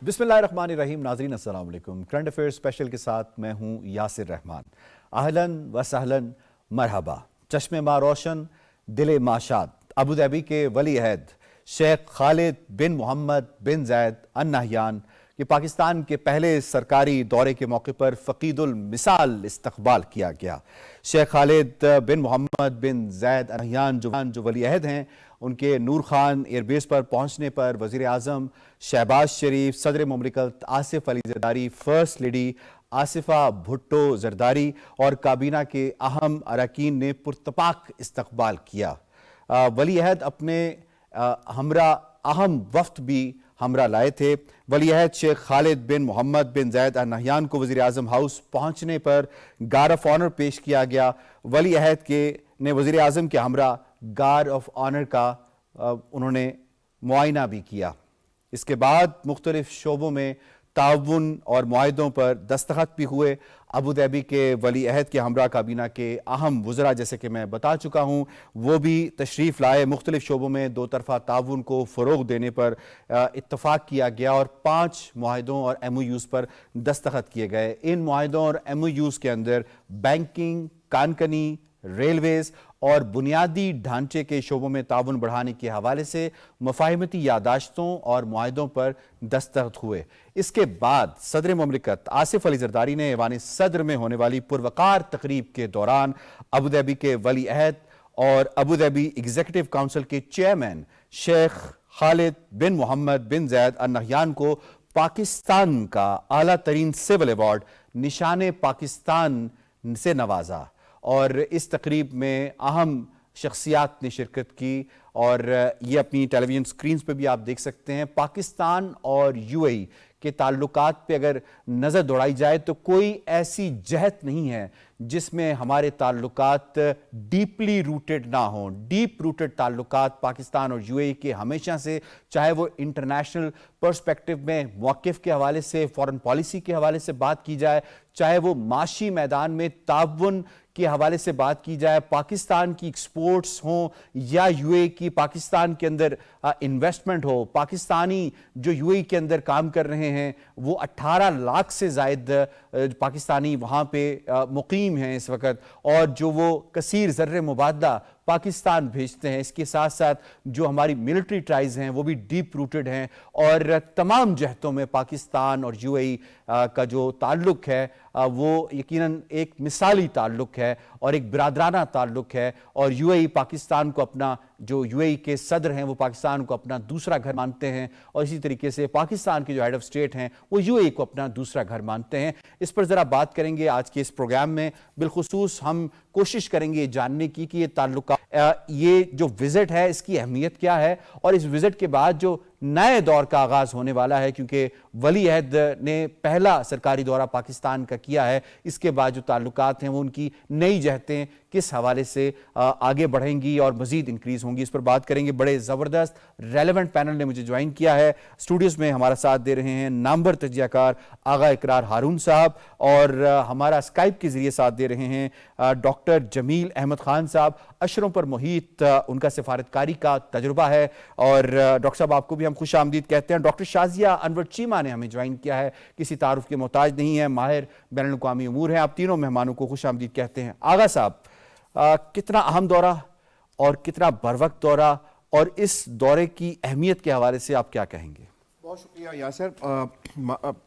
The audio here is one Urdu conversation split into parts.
بسم اللہ الرحمن الرحیم. ناظرین السلام علیکم. کرنٹ افیئر اسپیشل کے ساتھ میں ہوں یاسر رحمان. اہلاً و سہلاً مرحبا. چشم ما روشن دل ما شاد. ابوظہبی کے ولی عہد شیخ خالد بن محمد بن زید ال نہیان کہ پاکستان کے پہلے سرکاری دورے کے موقع پر فقید المثال استقبال کیا گیا. شیخ خالد بن محمد بن زید ال نہیان جو ولی عہد ہیں، ان کے نور خان ایئر بیس پر پہنچنے پر وزیر اعظم شہباز شریف، صدر مملکت آصف علی زرداری، فرسٹ لیڈی آصفہ بھٹو زرداری اور کابینہ کے اہم اراکین نے پرتپاک استقبال کیا. ولی عہد اپنے ہمراہ اہم وفد بھی ہمراہ لائے تھے. ولی عہد شیخ خالد بن محمد بن زید ال نہیان کو وزیر اعظم ہاؤس پہنچنے پر گارڈ آف آنر پیش کیا گیا. ولی عہد نے وزیر اعظم کے ہمراہ گارڈ آف آنر کا انہوں نے معائنہ بھی کیا. اس کے بعد مختلف شعبوں میں تعاون اور معاہدوں پر دستخط بھی ہوئے. ابوظہبی کے ولی عہد کے ہمراہ کابینہ کے اہم وزراء، جیسے کہ میں بتا چکا ہوں، وہ بھی تشریف لائے. مختلف شعبوں میں دو طرفہ تعاون کو فروغ دینے پر اتفاق کیا گیا اور 5 معاہدوں اور ایم او یوز پر دستخط کیے گئے. ان معاہدوں اور ایم او یوز کے اندر بینکنگ، کانکنی، ریلویز اور بنیادی ڈھانچے کے شعبوں میں تعاون بڑھانے کے حوالے سے مفاہمتی یادداشتوں اور معاہدوں پر دستخط ہوئے. اس کے بعد صدر مملکت آصف علی زرداری نے ایوان صدر میں ہونے والی پروقار تقریب کے دوران ابوظہبی کے ولی عہد اور ابوظہبی ایگزیکٹو کونسل کے چیئرمین شیخ خالد بن محمد بن زید ال نہیان کو پاکستان کا اعلیٰ ترین سول ایوارڈ نشان پاکستان سے نوازا. اور اس تقریب میں اہم شخصیات نے شرکت کی اور یہ اپنی ٹیلی ویژن سکرینز پہ بھی آپ دیکھ سکتے ہیں. پاکستان اور یو اے ای کے تعلقات پہ اگر نظر دوڑائی جائے تو کوئی ایسی جہت نہیں ہے جس میں ہمارے تعلقات ڈیپلی روٹڈ نہ ہوں. ڈیپ روٹڈ تعلقات پاکستان اور یو اے ای کے ہمیشہ سے، چاہے وہ انٹرنیشنل پرسپیکٹو میں موقف کے حوالے سے، فورن پالیسی کے حوالے سے بات کی جائے، چاہے وہ معاشی میدان میں تعاون کے حوالے سے بات کی جائے، پاکستان کی ایکسپورٹس ہوں یا یو اے ای کی پاکستان کے اندر انویسٹمنٹ ہو. پاکستانی جو یو اے ای کے اندر کام کر رہے ہیں وہ 18 لاکھ سے زائد پاکستانی وہاں پہ مقیم ہیں اس وقت، اور جو وہ کثیر زر مبادلہ پاکستان بھیجتے ہیں. اس کے ساتھ ساتھ جو ہماری ملٹری ٹائز ہیں وہ بھی ڈیپ روٹڈ ہیں اور تمام جہتوں میں پاکستان اور یو اے ای کا جو تعلق ہے وہ یقیناً ایک مثالی تعلق ہے اور ایک برادرانہ تعلق ہے. اور یو اے ای پاکستان کو اپنا، جو یو اے ای کے صدر ہیں وہ پاکستان کو اپنا دوسرا گھر مانتے ہیں، اور اسی طریقے سے پاکستان کے جو ہیڈ آف اسٹیٹ ہیں وہ یو اے ای کو اپنا دوسرا گھر مانتے ہیں. اس پر ذرا بات کریں گے آج کے اس پروگرام میں. بالخصوص ہم کوشش کریں گے جاننے کی کہ یہ تعلقات، یہ جو وزٹ ہے اس کی اہمیت کیا ہے، اور اس وزٹ کے بعد جو نئے دور کا آغاز ہونے والا ہے، کیونکہ ولی عہد نے پہلا سرکاری دورہ پاکستان کا کیا ہے، اس کے بعد جو تعلقات ہیں وہ ان کی نئی جہتیں کس حوالے سے آگے بڑھیں گی اور مزید انکریز ہوں گی، اس پر بات کریں گے. بڑے زبردست ریلیونٹ پینل نے مجھے جوائن کیا ہے. اسٹوڈیوز میں ہمارا ساتھ دے رہے ہیں نامور تجزیہ کار آغا اقرار ہارون صاحب، اور ہمارا اسکائپ کے ذریعے ساتھ دے رہے ہیں ڈاکٹر جمیل احمد خان صاحب. اشروں پر محیط ان کا سفارتکاری کا تجربہ ہے، اور ڈاکٹر صاحب آپ کو بھی ہم خوش آمدید کہتے ہیں. ڈاکٹر شازیہ انور چیمہ نے ہمیں جوائن کیا ہے، کسی تعارف کے محتاج نہیں ہے، ماہر بین الاقوامی امور ہیں. آپ تینوں مہمانوں کو خوش آمدید کہتے ہیں. آغا صاحب، کتنا اہم دورہ اور کتنا بروقت دورہ، اور اس دورے کی اہمیت کے حوالے سے آپ کیا کہیں گے؟ بہت شکریہ یاسر.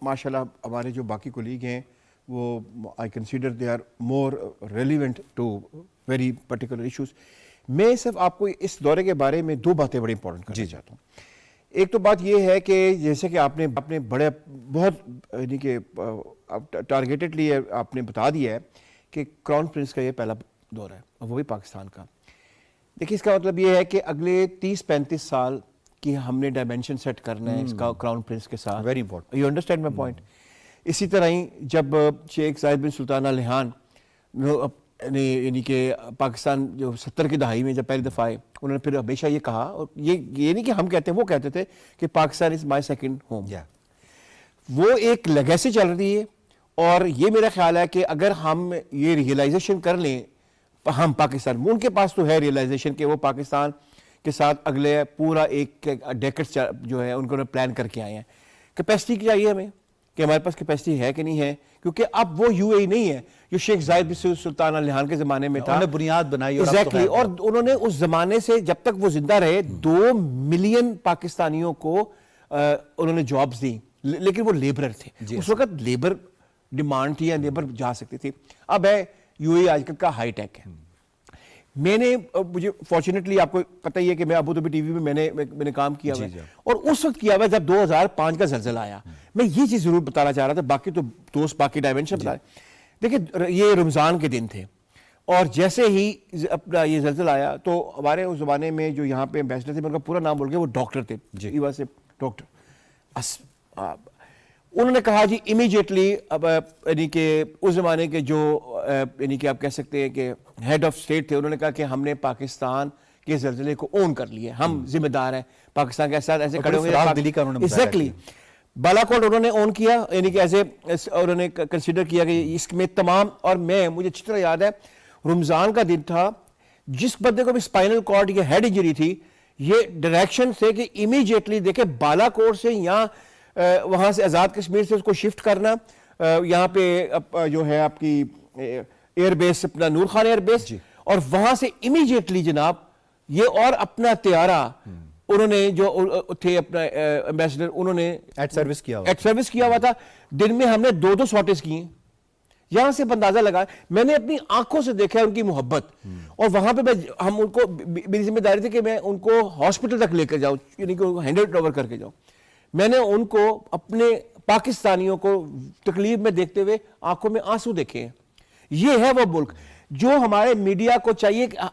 ماشاءاللہ ہمارے جو باقی کولیگ ہیں وہ I consider they are more relevant to very particular issues. میں صرف آپ کو اس دورے کے بارے میں 2 باتیں بڑی امپورٹنٹ کرنا چاہتا ہوں. ایک تو بات یہ ہے کہ جیسے کہ آپ نے بڑے بہت یعنی کہ ٹارگیٹڈلی آپ نے بتا دیا ہے کہ کراؤن پرنس کا یہ پہلا دورہ ہے اور وہ بھی پاکستان کا. دیکھیے اس کا مطلب یہ ہے کہ اگلے 30-35 سال کی ہم نے ڈائمینشن سیٹ کرنا ہے اس کا کراؤن پرنس کے ساتھ. Very important. You understand my point. اسی طرح ہی جب شیخ زاید بن سلطان ال نہیان یعنی کہ پاکستان جو 70 کی دہائی میں جب پہلی دفعہ آئے، انہوں نے پھر ہمیشہ یہ کہا، اور یہ نہیں کہ ہم کہتے ہیں، وہ کہتے تھے کہ پاکستان از مائی سیکنڈ ہوم. وہ ایک لیگیسی چل رہی ہے، اور یہ میرا خیال ہے کہ اگر ہم یہ ریئلائزیشن کر لیں، ہم پاکستان، ان کے پاس تو ہے ریئلائزیشن کہ وہ پاکستان کے ساتھ اگلے پورا ایک ڈیکڈ جو ہے ان کو پلان کر کے آئے ہیں. کیپیسٹی چاہیے ہمیں کہ ہمارے پاس کیپیسٹی ہے کہ نہیں ہے, کیونکہ اب وہ یو اے نہیں ہے جو شیخ زاید بن سلطان ال نہیان کے زمانے میں تھا. انہوں نے بنیاد بنائی اور ایگزیکٹلی, اور انہوں نے اس زمانے سے جب تک وہ زندہ رہے 2 ملین پاکستانیوں کو انہوں نے جابز دی, لیکن وہ لیبرر تھے. اس وقت لیبر ڈیمانڈ تھی یا لیبر جا سکتی تھی. اب ہے یو اے آج کل کا ہائی ٹیک ہے. میں نے مجھے فارچونیٹلی آپ کو پتہ ہی ہے کہ میں ابو ظبی ٹی وی میں نے کام کیا ہوا ہے, اور اس وقت کیا ہوا ہے جب 2005 کا زلزلہ آیا. میں یہ چیز ضرور بتانا چاہ رہا تھا, باقی تو دوست باقی ڈائمینشن بتا رہے. دیکھیں یہ رمضان کے دن تھے, اور جیسے ہی اپنا یہ زلزلہ آیا تو ہمارے اس زمانے میں جو یہاں پہ امبیسڈر تھے, میں ان کا پورا نام بول گیا, وہ ڈاکٹر تھے, ہی واز اے ڈاکٹر. انہوں نے کہا جی امیجیٹلی, اب یعنی کہ اس زمانے کے جو یعنی کہ آپ کہہ سکتے ہیں کہ ہیڈ آف اسٹیٹ تھے, انہوں نے کہا کہ ہم نے پاکستان کے زلزلے کو اون کر لیا, ہم ذمہ دار ہیں, پاکستان کے ساتھ ایسے کھڑے ہوئے ہیں. ایگزیکٹلی بالاکوٹ انہوں نے اون کیا, یعنی کہ ایسے انہوں نے کنسیڈر کیا کہ اس میں تمام, اور مجھے اچھی طرح یاد ہے رمضان کا دن تھا, جس بندے کو بھی اسپائنل کارڈ یا ہیڈ انجری تھی, یہ ڈائریکشن سے کہ امیجیٹلی دیکھیں بالاکوٹ سے یہاں وہاں سے آزاد کشمیر سے اس کو شفٹ کرنا یہاں پہ جو ہے آپ کی ایئر بیس اپنا نور خان ایئر بیس, اور وہاں سے امیجیٹلی جناب یہ اور اپنا طیارہ انہوں نے جو تھے اپنا ایمبیسڈر, انہوں نے ایٹ سروس کیا ہوا تھا. دن میں ہم نے 2 سواٹس کی ہیں. یہاں سے اندازہ لگا, میں نے اپنی آنکھوں سے دیکھا ہے ان کی محبت, اور وہاں پہ ہم ان کو, میری ذمہ داری تھی کہ میں ان کو ہاسپٹل تک لے کر جاؤں, یعنی کہ ہینڈ اوور کر کے جاؤں. میں نے ان کو اپنے پاکستانیوں کو تکلیف میں دیکھتے ہوئے آنکھوں میں آنسو دیکھے ہیں. یہ ہے وہ ملک جو ہمارے میڈیا کو چاہیے کہ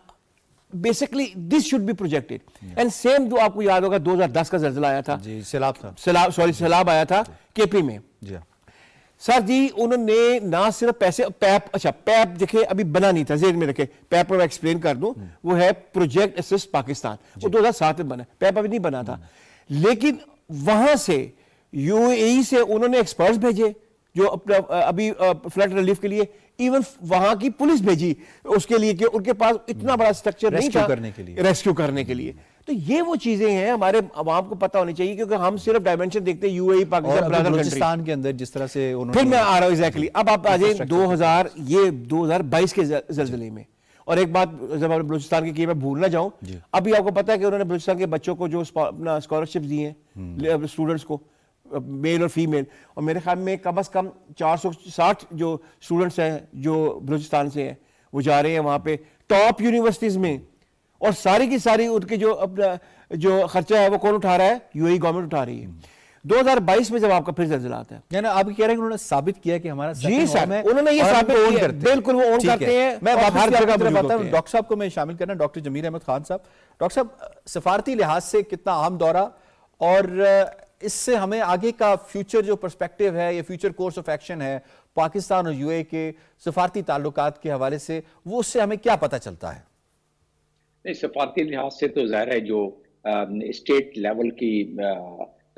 basically this should be projected. And same جو آپ کو یاد ہوگا 2010 کا زلزلہ آیا تھا, سیلاب آیا تھا کے پی میں. سر جی انہوں نے نہ صرف پیسے, پیپ دیکھیں ابھی بنا نہیں تھا, ذہن میں رکھے, پیپ میں ایکسپلین کر دوں, وہ ہے پروجیکٹ اسسٹ پاکستان, وہ 2007 میں بنا, پیپ ابھی نہیں بنا تھا. لیکن وہاں سے یو اے ای سے انہوں نے ایکسپرٹس بھیجے جو اپنا ابھی فلڈ ریلیف کے لیے, ایون وہاں کی پولیس بھیجی اس کے لیے کہ ان کے پاس اتنا بڑا سٹرکچر نہیں تھا ریسکیو کرنے کے لیے. تو یہ وہ چیزیں ہیں ہمارے عوام کو پتہ ہونی چاہیے, کیونکہ ہم صرف ڈائمینشن دیکھتے ہیں یو اے ای پاکستان بلوچستان کے اندر جس طرح سے انہوں نے. پھر میں آ رہا ہوں ایگزیکٹلی, اب آپ آ جائیں 2022 کے زلزلے میں. اور ایک بات جب آپ بلوچستان کی کہ میں بھول نہ جاؤں, ابھی آپ کو پتا ہے کہ انہوں نے بلوچستان کے بچوں کو جو اپنا اسکالرشپ دی ہیں اسٹوڈنٹس کو, میل اور فیمیل, اور میرے خیال میں کم از کم 460 جو اسٹوڈنٹس ہیں جو بلوچستان سے ہیں وہ جا رہے ہیں وہاں پہ ٹاپ یونیورسٹیز میں, اور ساری کی ساری ان کے جو اپنا جو خرچہ ہے وہ کون اٹھا رہا ہے, یو اے ای گورنمنٹ اٹھا رہی ہے. 2022 میں جب آپ کا پھر زلزلہ آتا ہے, یعنی آپ کہہ رہے ہیں کہ انہوں نے ثابت کیا کہ ہمارا جی سر, انہوں نے یہ ثابت کیا, بالکل وہ اون کرتے ہیں. میں ہر جگہ بتاتا ہوں, ڈاکٹر صاحب کو میں شامل کرنا, ڈاکٹر جمیل احمد خان صاحب. ڈاکٹر صاحب سفارتی لحاظ سے کتنا اہم دورہ, اور اس سے ہمیں آگے کا فیوچر جو پرسپیکٹیو ہے یا فیوچر کورس آف ایکشن ہے پاکستان اور یو اے کے سفارتی تعلقات کے حوالے سے, وہ اس سے ہمیں کیا پتہ چلتا ہے؟ نہیں, سفارتی لحاظ سے تو ظاہر ہے جو اسٹیٹ لیول کی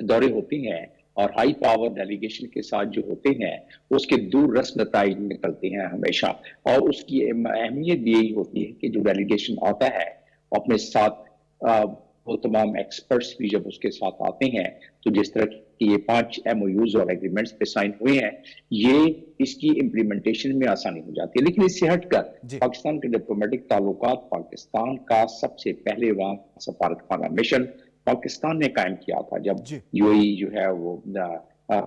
دورے ہوتی ہیں اور ہائی پاور ڈیلیگیشن کے ساتھ جو ہوتے ہیں اس کے دور رس نتائج نکلتے ہیں ہمیشہ, اور اس کی اہمیت بھی یہی ہوتی ہے کہ جو ڈیلیگیشن آتا ہے اپنے ساتھ وہ تمام ایکسپرٹس بھی جب اس کے ساتھ آتے ہیں, تو جس طرح کہ یہ 5 MOUs اور ایگریمنٹس پہ سائن ہوئے ہیں, یہ اس کی امپلیمنٹیشن میں آسانی ہو جاتی ہے. لیکن اس سے ہٹ کر پاکستان کے ڈپلومیٹک تعلقات, پاکستان کا سب سے پہلے وہاں سفارت خانہ مشن پاکستان نے قائم کیا تھا جب یو اے ای جو ہے وہ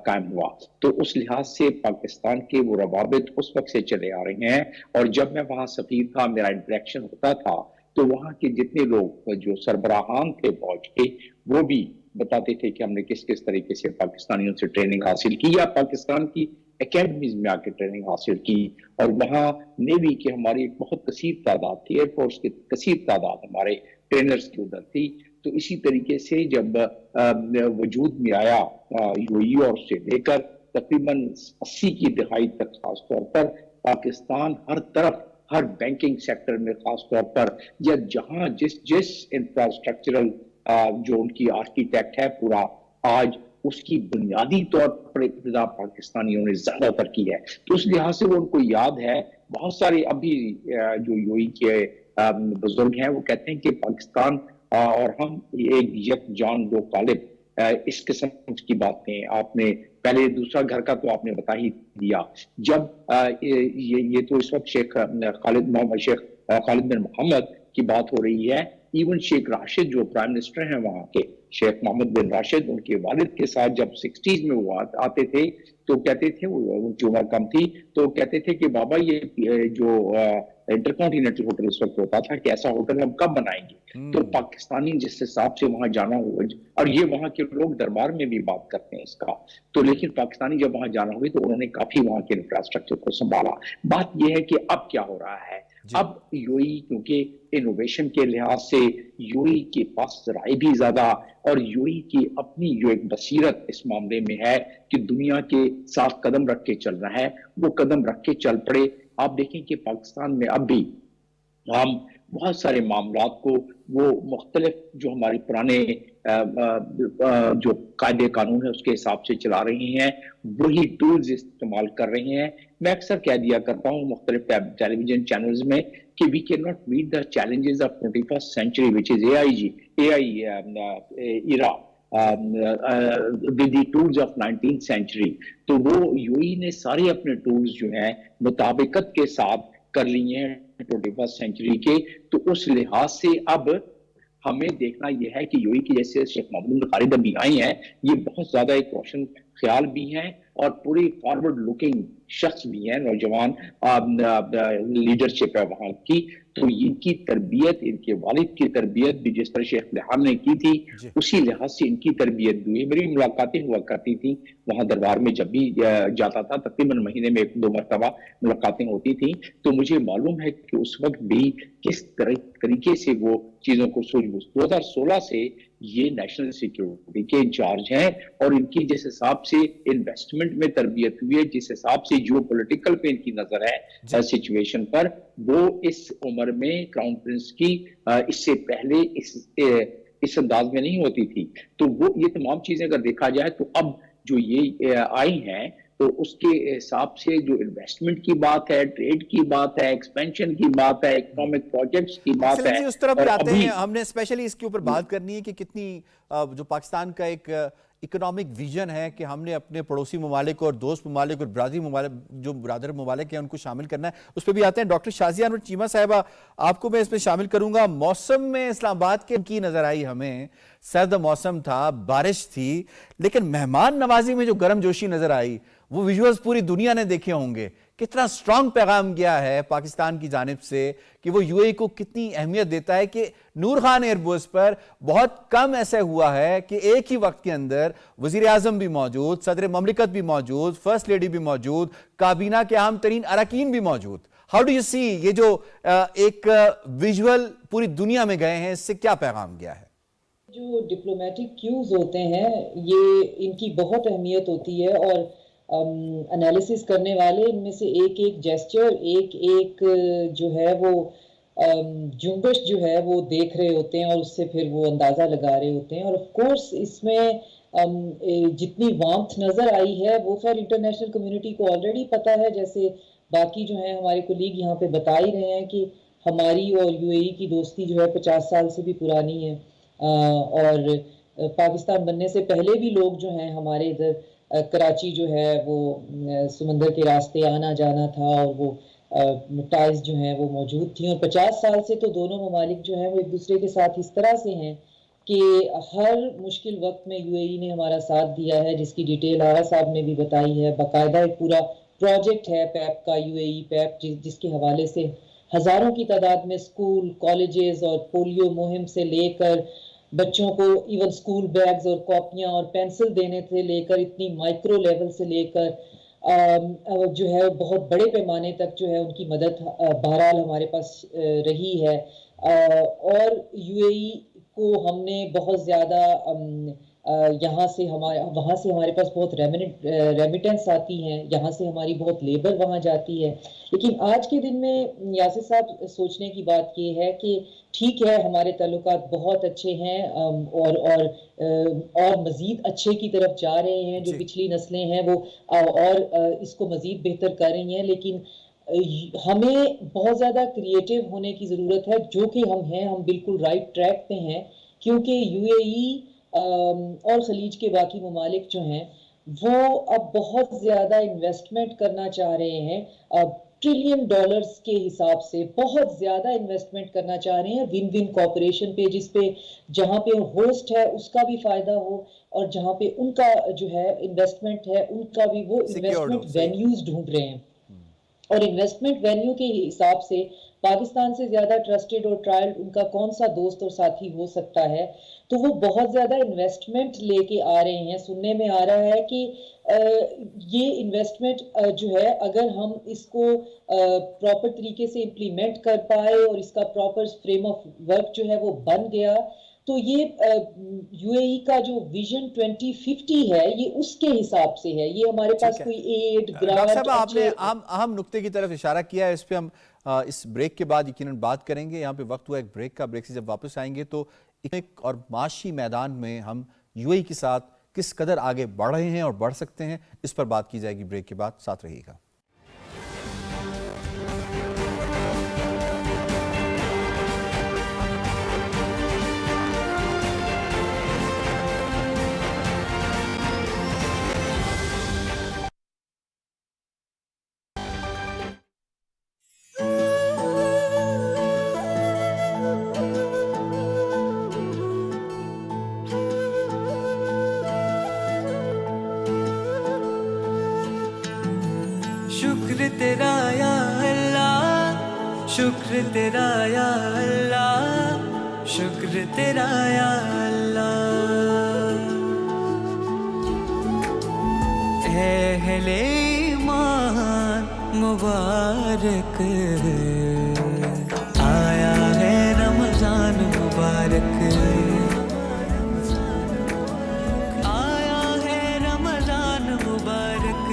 قائم ہوا, تو اس لحاظ سے پاکستان کے وہ روابط اس وقت سے چلے آ رہے ہیں. اور جب میں وہاں سفیر تھا, میرا انٹریکشن ہوتا تھا, تو وہاں کے جتنے لوگ جو سربراہان تھے فوج کے, وہ بھی بتاتے تھے کہ ہم نے کس کس طریقے سے پاکستانیوں سے ٹریننگ حاصل کی یا پاکستان کی اکیڈمیز میں آ کے ٹریننگ حاصل کی. اور وہاں نیوی کی ہماری ایک بہت کثیر تعداد تھی, ایئر فورس کی کثیر تعداد ہمارے ٹرینرز کی ادھر تھی. تو اسی طریقے سے جب وجود میں آیا یو اے ای, اور اس سے لے کر تقریباً 80 کی دہائی تک خاص طور پر پاکستان ہر طرف, ہر بینکنگ سیکٹر میں خاص طور پر, یا جہاں جس انفراسٹرکچرل جو ان کی آرکیٹیکٹ ہے پورا, آج اس کی بنیادی طور پر ابتدا پاکستانیوں نے زیادہ تر کی ہے. تو اس لحاظ سے وہ ان کو یاد ہے. بہت سارے ابھی جو یو اے ای کے بزرگ ہیں وہ کہتے ہیں کہ پاکستان اور ہم ایک یک جان دو قالب اس قسم کی باتیں آپ نے پہلے دوسرا گھر کا تو آپ نے بتا ہی دیا. جب یہ تو اس وقت شیخ خالد بن محمد کی بات ہو رہی ہے. ایون شیخ راشد جو پرائم منسٹر ہیں وہاں کے, شیخ محمد بن راشد, ان کے والد کے ساتھ جب 60s میں وہ آتے تھے تو کہتے تھے, ان کی عمر کم تھی, تو کہتے تھے کہ بابا یہ جو انٹر کانٹیننٹل ہوٹل اس وقت ہوتا تھا کہ ایسا ہوٹل ہم کب بنائیں گے. تو پاکستانی جس حساب سے وہاں جانا ہوا, اور یہ وہاں کے لوگ دربار میں بھی بات کرتے ہیں اس کا, تو لیکن پاکستانی جب وہاں جانا ہوئی تو انہوں نے کافی وہاں کے انفراسٹرکچر کو سنبھالا. بات یہ ہے کہ اب کیا ہو رہا ہے, اب یو اے ای کیونکہ انوویشن کے لحاظ سے یو اے ای کے پاس ذرائع بھی زیادہ, اور یو اے ای کی اپنی جو ایک بصیرت اس معاملے میں ہے کہ دنیا کے ساتھ قدم رکھ کے چل رہا ہے, وہ قدم رکھ کے چل پڑے. آپ دیکھیں کہ پاکستان میں اب بھی ہم بہت سارے معاملات کو وہ مختلف جو ہماری پرانے جو قاعدے قانون ہے اس کے حساب سے چلا رہے ہیں, وہی ٹولز استعمال کر رہے ہیں. میں اکثر کہہ دیا کرتا ہوں مختلف ٹیلی ویژن چینلز میں کہ we cannot meet the challenges of 21st century which is AI era with the tools of 19th century. تو وہ یو ای نے سارے اپنے ٹولز جو ہیں مطابقت کے ساتھ کر لیے ہیں 21st سینچری کے. تو اس لحاظ سے اب ہمیں دیکھنا یہ ہے کہ یو ای کی جیسے شیخ محمد بن خالد ابھی آئی ہیں, یہ بہت زیادہ ایک روشن خیال بھی ہیں اور پوری فارورڈ لوکنگ شخص بھی ہیں, نوجوان لیڈرشپ ہے وہاں کی. تو ان کی تربیت, ان کے والد کی تربیت بھی جس طرح شیخ لحان نے کی تھی اسی لحاظ سے ان کی تربیت بھی ہوئی. میری ملاقاتیں ہوا کرتی تھیں وہاں دربار میں, جب بھی جاتا تھا تقریباً مہینے میں 1-2 مرتبہ ملاقاتیں ہوتی تھیں, تو مجھے معلوم ہے کہ اس وقت بھی کس طریقے سے وہ چیزوں کو سوچ بوجھ. 2016 سے یہ نیشنل سیکیورٹی کے انچارج ہیں, اور ان کی جس حساب سے انویسٹمنٹ میں تربیت ہوئی ہے, جس حساب سے جیو پولیٹیکل پہ ان کی نظر ہے سچویشن پر, وہ اس عمر میں کراؤن پرنس کی اس سے پہلے اس انداز میں نہیں ہوتی تھی. تو وہ یہ تمام چیزیں اگر دیکھا جائے تو اب جو یہ آئی ہیں تو اس کے حساب سے جو انویسٹمنٹ کی بات ہے, ٹریڈ کی بات ہے, ایکسپینشن کی بات ہے, اکنامک پروجیکٹس کی بات ہے. اس طرف آتے ہیں, ہم نے اسپیشلی اس کے اوپر بات کرنی ہے کہ کتنی جو پاکستان کا ایک اکنامک ویژن ہے کہ ہم نے اپنے پڑوسی ممالک اور دوست ممالک اور برادری ممالک جو برادر ممالک ہیں ان کو شامل کرنا ہے, اس پہ بھی آتے ہیں. ڈاکٹر شازیہ انور چیمہ صاحبہ, آپ کو میں اس میں شامل کروں گا. موسم میں اسلام آباد کے کی نظر آئی ہمیں, سرد موسم تھا, بارش تھی, لیکن مہمان نوازی میں جو گرم جوشی نظر آئی وہ ویژولز پوری دنیا نے دیکھے ہوں گے. کتنا سٹرونگ پیغام گیا ہے پاکستان کی جانب سے کہ وہ یو اے کو کتنی اہمیت دیتا ہے کہ نور خان ایئر بیس پر بہت کم ایسا ہوا ہے کہ ایک ہی وقت کے اندر وزیر اعظم بھی موجود, صدر مملکت بھی موجود, فرسٹ لیڈی بھی موجود, کابینہ کے اہم ترین اراکین بھی موجود. ہاؤ ڈو یو سی یہ جو ایک ویژول پوری دنیا میں گئے ہیں, اس سے کیا پیغام گیا ہے؟ جو ڈپلومیٹک کیوز ہوتے ہیں یہ ان کی بہت اہمیت ہوتی ہے, اور انالیسس کرنے والے ان میں سے ایک ایک جیسچر, ایک ایک جو ہے وہ جنبش جو ہے وہ دیکھ رہے ہوتے ہیں, اور اس سے پھر وہ اندازہ لگا رہے ہوتے ہیں. اور آف کورس اس میں جتنی وارمتھ نظر آئی ہے وہ خیر انٹرنیشنل کمیونٹی کو آلریڈی پتہ ہے, جیسے باقی جو ہیں ہمارے کولیگ یہاں پہ بتا ہی رہے ہیں کہ ہماری اور یو اے ای کی دوستی جو ہے 50 سال سے بھی پرانی ہے, اور پاکستان بننے سے پہلے بھی لوگ جو ہیں ہمارے ادھر کراچی جو ہے وہ سمندر کے راستے آنا جانا تھا, اور وہ ٹائز جو ہیں وہ موجود تھیں. اور 50 سال سے تو دونوں ممالک جو ہیں وہ ایک دوسرے کے ساتھ اس طرح سے ہیں کہ ہر مشکل وقت میں یو اے ای نے ہمارا ساتھ دیا ہے, جس کی ڈیٹیل آرا صاحب نے بھی بتائی ہے. باقاعدہ ایک پورا پروجیکٹ ہے پیپ کا, یو اے ای پیپ, جس کے حوالے سے ہزاروں کی تعداد میں اسکول, کالجز اور پولیو مہم سے لے کر بچوں کو ایون سکول بیگز اور کاپیاں اور پینسل دینے سے لے کر اتنی مائکرو لیول سے لے کر جو ہے بہت بڑے پیمانے تک جو ہے ان کی مدد بہرحال ہمارے پاس رہی ہے. اور یو اے ای کو ہم نے بہت زیادہ یہاں سے وہاں سے ہمارے پاس بہت ریمیٹنس آتی ہیں, یہاں سے ہماری بہت لیبر وہاں جاتی ہے. لیکن آج کے دن میں یاسر صاحب سوچنے کی بات یہ ہے کہ ٹھیک ہے ہمارے تعلقات بہت اچھے ہیں اور مزید اچھے کی طرف جا رہے ہیں, جو پچھلی نسلیں ہیں وہ اور اس کو مزید بہتر کر رہی ہیں, لیکن ہمیں بہت زیادہ کریٹیو ہونے کی ضرورت ہے, جو کہ ہم ہیں, ہم بالکل رائٹ ٹریک پہ ہیں, کیونکہ یو اے ای اور خلیج کے باقی ممالک جو ہیں وہ اب بہت زیادہ انویسٹمنٹ کرنا چاہ رہے ہیں، ٹریلین ڈالرز کے حساب سے بہت زیادہ انویسٹمنٹ کرنا چاہ رہے ہیں ون ون کوپریشن پہ، جس پہ جہاں پہ ہوسٹ ہے اس کا بھی فائدہ ہو اور جہاں پہ ان کا جو ہے انویسٹمنٹ ہے ان کا بھی، وہ انویسٹمنٹ وینیوز ڈھونڈ رہے ہیں۔ اور انویسٹمنٹ وینیو کے حساب سے پاکستان سے زیادہ ٹرسٹڈ اور ٹرائلڈ ان کا کون سا دوست اور ساتھی ہو سکتا ہے، تو وہ بہت زیادہ انویسٹمنٹ لے کے آ رہے ہیں۔ سننے میں آ رہا ہے کہ یہ انویسٹمنٹ جو ہے اگر ہم اس کو پراپر طریقے سے امپلیمنٹ کر پائے اور اس کا پراپر فریم آف ورک جو ہے وہ بن گیا، تو یہ یو اے ای کا جو ویژن 2050 ہے یہ اس کے حساب سے ہے۔ یہ ہمارے پاس کوئی ایڈ ڈاکٹر گرانٹ، صاحب آپ نے اہم نقطے کی طرف اشارہ کیا ہے، اس پہ ہم اس بریک کے بعد یقیناً بات کریں گے۔ یہاں پہ وقت ہوا ایک بریک کا، بریک سے جب واپس آئیں گے تو اکنامک اور معاشی میدان میں ہم یو اے ای کے ساتھ کس قدر آگے بڑھ رہے ہیں اور بڑھ سکتے ہیں، اس پر بات کی جائے گی بریک کے بعد، ساتھ رہیے گا۔ شکر تیرا یا اللہ، شکر تیرا یا اللہ، شکر تیرا یا اللہ، اہل ایمان مبارک، آیا ہے رمضان مبارک، آیا ہے رمضان مبارک۔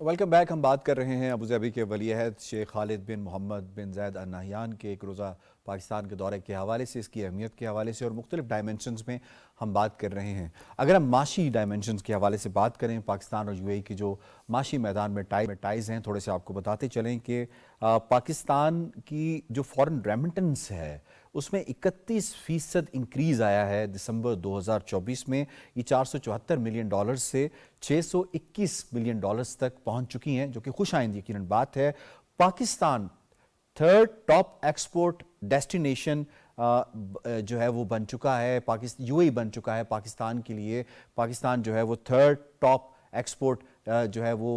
Welcome back. ہم بات کر رہے ہیں ابوظہبی کے ولی عہد شیخ خالد بن محمد بن زید ال نہیان کے ایک روزہ پاکستان کے دورے کے حوالے سے، اس کی اہمیت کے حوالے سے اور مختلف ڈائمنشنز میں ہم بات کر رہے ہیں۔ اگر ہم معاشی ڈائمنشنز کے حوالے سے بات کریں، پاکستان اور یو اے ای کے جو معاشی میدان میں ٹائز ہیں، تھوڑے سے آپ کو بتاتے چلیں کہ پاکستان کی جو فورن ریمیٹنس ہے اس میں 31% انکریز آیا ہے دسمبر 2024 میں۔ یہ $474 ملین سے $621 ملین تک پہنچ چکی ہیں، جو کہ خوش آئند یقیناً بات ہے۔ Pakistan third top export destination جو ہے وہ بن چکا ہے، یو اے ای بن چکا ہے پاکستان کے لیے۔ پاکستان جو ہے وہ تھرڈ ٹاپ ایکسپورٹ جو ہے وہ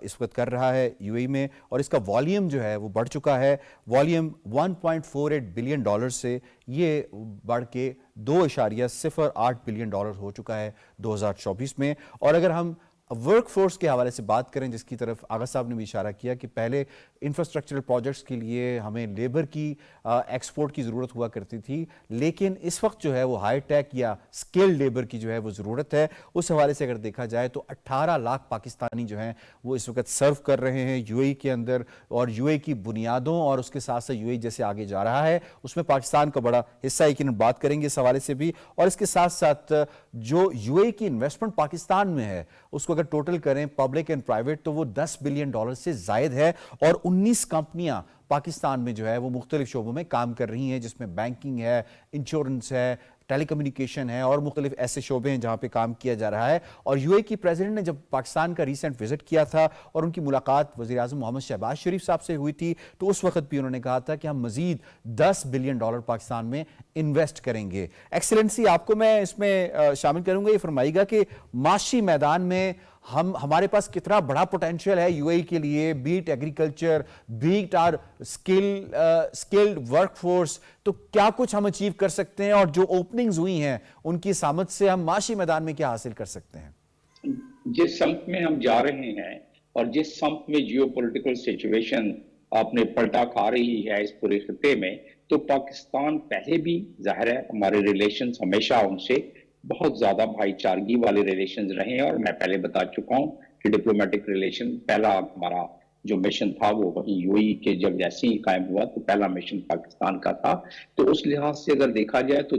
اس وقت کر رہا ہے یو اے ای میں، اور اس کا والیوم جو ہے وہ بڑھ چکا ہے۔ والیوم $1.48 بلین سے یہ بڑھ کے $2.08 بلین ہو چکا ہے 2024 میں۔ اور اگر ہم ورک فورس کے حوالے سے بات کریں، جس کی طرف آغا صاحب نے بھی اشارہ کیا کہ پہلے انفراسٹرکچرل پروجیکٹس کے لیے ہمیں لیبر کی ایکسپورٹ کی ضرورت ہوا کرتی تھی، لیکن اس وقت جو ہے وہ ہائی ٹیک یا سکل لیبر کی جو ہے وہ ضرورت ہے۔ اس حوالے سے اگر دیکھا جائے تو 18 لاکھ پاکستانی جو ہیں وہ اس وقت سرو کر رہے ہیں یو اے ای کے اندر، اور یو اے ای کی بنیادوں اور اس کے ساتھ ساتھ یو اے ای جیسے آگے جا رہا ہے اس میں پاکستان کا بڑا حصہ ہے، یقیناً بات کریں گے اس حوالے سے بھی۔ اور اس کے ساتھ ساتھ جو یو اے ای کی انویسٹمنٹ پاکستان میں ہے اس کو اگر ٹوٹل کریں پبلک اینڈ پرائیویٹ تو وہ $10 بلین سے زائد ہے، اور 19 کمپنیاں پاکستان میں جو ہے وہ مختلف شعبوں میں کام کر رہی ہیں، جس میں بینکنگ ہے، انشورنس ہے، ٹیلی کمیونیکیشن ہے اور مختلف ایسے شعبے ہیں جہاں پہ کام کیا جا رہا ہے۔ اور یو اے کی پریزیڈنٹ نے جب پاکستان کا ریسنٹ وزٹ کیا تھا اور ان کی ملاقات وزیر اعظم محمد شہباز شریف صاحب سے ہوئی تھی، تو اس وقت بھی انہوں نے کہا تھا کہ ہم مزید $10 بلین پاکستان میں انویسٹ کریں گے۔ ایکسلنسی، آپ کو میں اس میں شامل کروں گا، یہ فرمائیے گا کہ معاشی میدان میں ہمارے پاس کتنا بڑا پوٹینشیل ہے یو اے ای کے لیے، be it agriculture, be it are skilled work force, تو کیا کچھ ہم اچیو کر سکتے ہیں، اور جو اوپننگز ہوئی ہیں ان کی سمت سے ہم معاشی میدان میں کیا حاصل کر سکتے ہیں؟ جس سمت میں ہم جا رہے ہیں اور جس سمت میں جیو پولیٹیکل سچویشن اپنے پلٹا کھا رہی ہے اس پورے خطے میں، تو پاکستان پہلے بھی ظاہر ہے ہمارے ریلیشنز ہمیشہ ان سے بہت زیادہ بھائی چارگی والے ریلیشنز رہے ہیں، اور میں پہلے بتا چکا ہوں کہ ڈپلومیٹک ریلیشن پہلا ہمارا جو مشن تھا وہ وہی UAE کے جب جیسے ہی قائم ہوا تو پہلا مشن پاکستان کا تھا. تو اس لحاظ سے اگر دیکھا جائے تو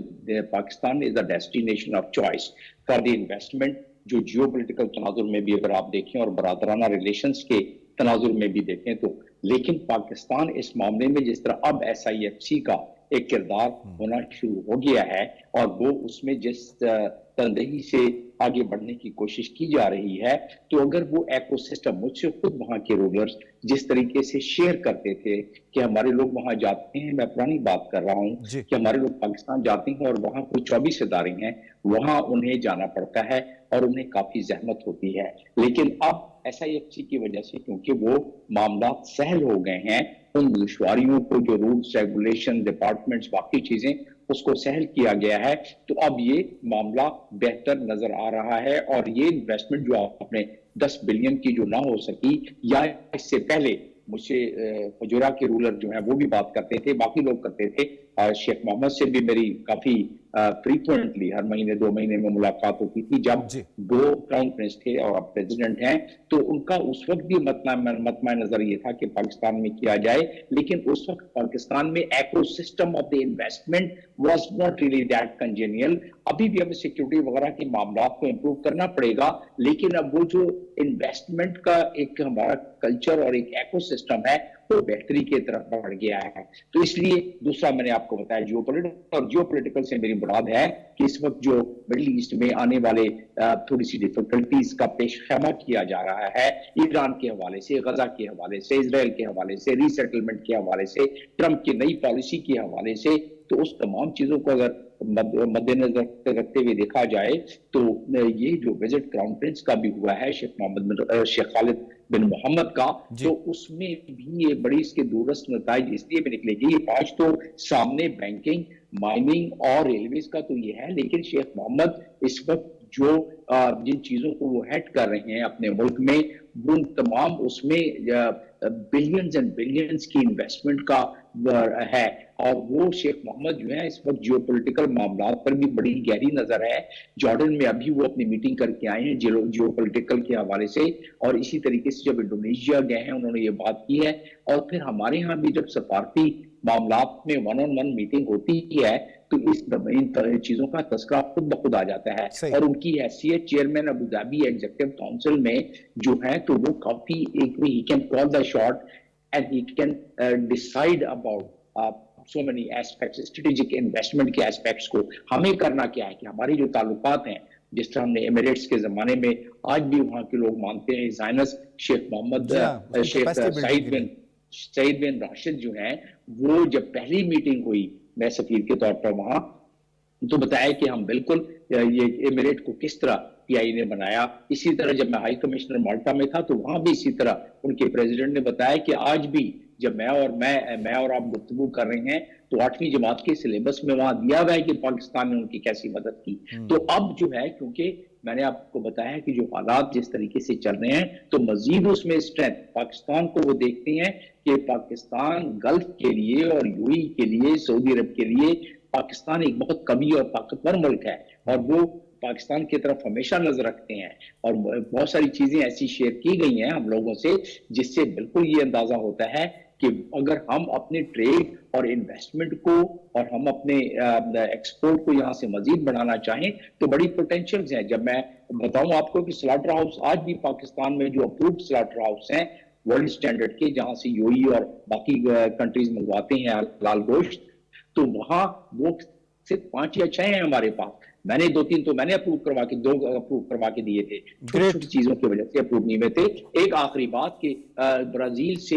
Pakistan is the destination of choice for the investment. جو جیو پولیٹیکل تناظر میں بھی اگر آپ دیکھیں اور برادرانہ ریلیشنز کے تناظر میں بھی دیکھیں تو, لیکن پاکستان اس معاملے میں جس طرح اب SIFC کا ایک کردار ہونا شروع ہو گیا ہے اور وہ اس میں جس تندہی سے آگے بڑھنے کی کوشش کی جا رہی ہے, تو اگر وہ ایکو سسٹم مجھ سے خود وہاں کے رولرز جس طریقے سے شیئر کرتے تھے کہ ہمارے لوگ وہاں جاتے ہیں, میں پرانی بات کر رہا ہوں کہ ہمارے لوگ پاکستان جاتے ہیں اور وہاں کوئی 24 ادارے ہیں, وہاں انہیں جانا پڑتا ہے اور انہیں کافی زحمت ہوتی ہے. لیکن اب SIFC کی وجہ سے کیونکہ وہ معاملات سہل ہو گئے ہیں, ان دشواریوں کو جو رولز ریگولیشن ڈپارٹمنٹس باقی چیزیں اس کو سہل کیا گیا ہے, تو اب یہ معاملہ بہتر نظر آ رہا ہے. اور یہ انویسٹمنٹ جو آپ نے 10 بلین کی جو نہ ہو سکی, یا اس سے پہلے مجھ سے فجورا کے رولر جو ہیں وہ بھی بات کرتے تھے, باقی لوگ کرتے تھے, شیخ محمد سے بھی میری کافی فریکوینٹلی ہر مہینے 2 مہینے میں ملاقات ہوتی تھی جب وہ کراؤن پرنس تھے اور اب پریزیڈنٹ ہیں. تو ان کا اس وقت بھی مطمع نظر یہ تھا کہ پاکستان میں کیا جائے, لیکن اس وقت پاکستان میں ecosystem of the investment was not really that congenial. ابھی بھی ہمیں سیکورٹی وغیرہ کے معاملات کو امپروو کرنا پڑے گا, لیکن اب وہ جو انویسٹمنٹ کا ایک ہمارا کلچر اور ایک ایکو سسٹم ہے وہ بہتری کی طرف بڑھ گیا ہے. تو اس لیے دوسرا میں نے آپ کو بتایا جیو پولیٹیکل, اور جیو پولیٹیکل سے میری مراد ہے کہ اس وقت جو مڈل ایسٹ میں آنے والے تھوڑی سی ڈیفیکلٹیز کا پیش خیمہ کیا جا رہا ہے, ایران کے حوالے سے, غزہ کے حوالے سے, اسرائیل کے حوالے سے, ری سیٹلمنٹ کے حوالے سے, ٹرمپ کی نئی پالیسی کے حوالے سے, تو اس تمام چیزوں کو اگر مد نظر رکھتے ہوئے دیکھا جائے تو یہ جو وزٹ کراؤن پرنس کا بھی ہوا ہے شیخ خالد بن محمد کا, تو اس میں بھی یہ بڑی اس کے دورست نتائج اس لیے بھی نکلے گی. یہ 5 تو سامنے بینکنگ, مائننگ اور ریلویز کا تو یہ ہے, لیکن شیخ محمد اس وقت جو جن چیزوں کو وہ ہیڈ کر رہے ہیں اپنے ملک میں, وہ تمام اس میں بلینز اینڈ بلینز کی انویسٹمنٹ کا ہے. اور وہ شیخ محمد جو ہے اس وقت جیو پولیٹیکل معاملات پر بھی بڑی گہری نظر ہے. جارڈن میں ابھی وہ اپنی میٹنگ کر کے آئے ہیں جیو پولیٹیکل کے حوالے سے, اور اسی طریقے سے جب انڈونیشیا گئے ہیں انہوں نے یہ بات کی ہے. اور پھر ہمارے ہاں بھی جب سفارتی معاملات میں 1-on-1 میٹنگ ہوتی ہے تو ان چیزوں کا تذکرہ خود بخود آ جاتا ہے. اور ان کی حیثیت چیئرمین ابوظہبی ایگزیکٹو کونسل میں جو ہے تو وہ کافی he can call the shot and he can decide about so many aspects, strategic investment کے aspects کو. ہمیں کرنا کیا ہے کہ ہماری جو تعلقات ہیں, جس طرح ہم نے ایمریٹس کے زمانے میں, آج بھی وہاں کے لوگ مانتے ہیں زائنس شیخ محمد شیخ سعید بن راشد جو ہیں, وہ جب پہلی میٹنگ ہوئی میں سفیر کے طور پر وہاں, تو بتایا کہ ہم بالکل یہ ایمریٹ کو کس طرح PI نے بنایا. اسی طرح جب میں ہائی کمشنر مالٹا میں تھا تو وہاں بھی اسی طرح ان کے پریزیڈنٹ نے بتایا کہ آج بھی جب میں اور آپ گفتگو کر رہے ہیں تو 8ویں جماعت کے سلیبس میں وہاں دیا ہوا ہے کہ پاکستان نے ان کی کیسی مدد کی. تو اب جو ہے کیونکہ میں نے آپ کو بتایا کہ جو حالات جس طریقے سے چل رہے ہیں تو مزید اس میں اسٹرینتھ پاکستان کو وہ دیکھتے ہیں کہ پاکستان گلف کے لیے اور UAE کے لیے, سعودی عرب کے لیے پاکستان ایک بہت قوی اور طاقتور ملک ہے, اور وہ پاکستان کی طرف ہمیشہ نظر رکھتے ہیں. اور بہت ساری چیزیں ایسی شیئر کی گئی ہیں ہم لوگوں سے جس سے بالکل یہ اندازہ ہوتا ہے کہ اگر ہم اپنے ٹریڈ اور انویسٹمنٹ کو اور ہم اپنے ایکسپورٹ کو یہاں سے مزید بڑھانا چاہیں تو بڑی پوٹینشیلز ہیں. جب میں بتاؤں آپ کو کہ سلاٹر ہاؤس آج بھی پاکستان میں جو اپرووڈ سلاٹر ہاؤس ہیں ورلڈ سٹینڈرڈ کے, جہاں سے UAE اور باقی کنٹریز منگواتے ہیں حلال گوشت, تو وہاں وہ صرف 5 یا 6 ہیں ہمارے پاس. میں نے 2-3 تو میں نے اپروو کروا کے دیے تھے, چھوٹی چھوٹی چیزوں کی وجہ سے اپروو نہیں ہوئے تھے. ایک آخری بات کہ برازیل سے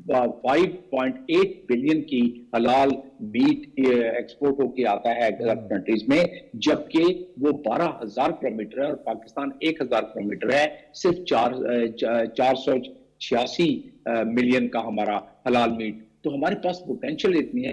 5.8 بلین کی حلال میٹ ایکسپورٹ ہو کے آتا ہے غرب کنٹریز میں, جبکہ وہ 12,000 کلومیٹر ہے اور پاکستان 1,000 کلومیٹر ہے. صرف 486 ملین کا ہمارا حلال میٹ. تو ہمارے پاس پوٹینشیل اتنی ہے